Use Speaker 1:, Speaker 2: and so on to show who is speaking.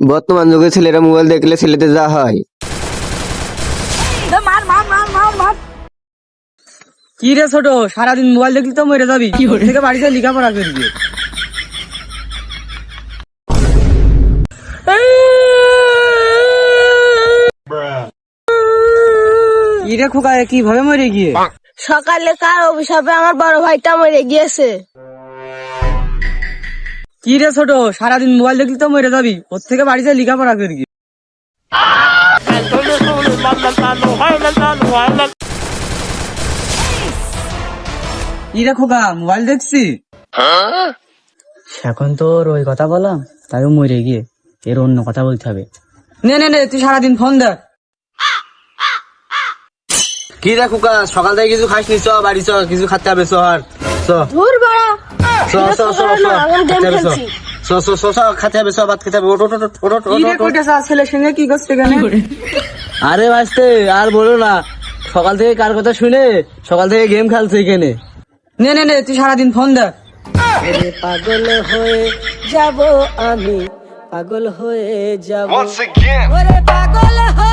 Speaker 1: বর্তমান যুগে ছেলেরা মোবাইল দেখলে ছেলেদের যা হয়।
Speaker 2: কি রে ছোট, সারাদিন মোবাইল দেখলি তো মরে যাবি। ওর থেকে বাড়িতে লেখাপড়া করবি। কি রে খোকা, কিভাবে মরে গিয়ে?
Speaker 3: সকালে কার অভিশাপে আমার বড় ভাইটা মরে গিয়েছে।
Speaker 2: কি রে ছোট, সারাদিন মোবাইল দেখলি তো মরে যাবি। ওর থেকে বাড়িতে লেখাপড়া করবি। কি রে খোকা, মোবাইল দেখছি? এখন তোর ওই কথা বললাম, তাই ও মরে গিয়ে এর অন্য কথা বলতে হবে। নে নে নে, তুই সারাদিন ফোন দেখ।
Speaker 1: কি রে খোকা, সকাল থেকে কিছু খাসনি? চ বাড়ি চ, কিছু খাতে হবে। চ আর চ
Speaker 3: ধুর বাড়া,
Speaker 1: চ চ চ চ
Speaker 3: আমি গেম খেলছি।
Speaker 1: চ চ চ চ খাতে হবে, চ ভাত খেতে হবে। ওঠ ওঠ ওঠ ওঠ ওঠ,
Speaker 2: কি রে
Speaker 1: ওঠ, ওঠ।
Speaker 2: কইতেছ, ছেলের সঙ্গে কি করছে কেন?
Speaker 1: আরে বাস্তে আর বলো না, সকাল থেকে কার কথা শুনে সকাল থেকে গেম খেলছে এখানে।
Speaker 2: নে নে নে, তুই সারাদিন ফোন দেখ।
Speaker 3: পাগল হয়ে যাব আমি, পাগল হয়ে যাব।
Speaker 4: Once again.
Speaker 3: ওরে পাগল হয়ে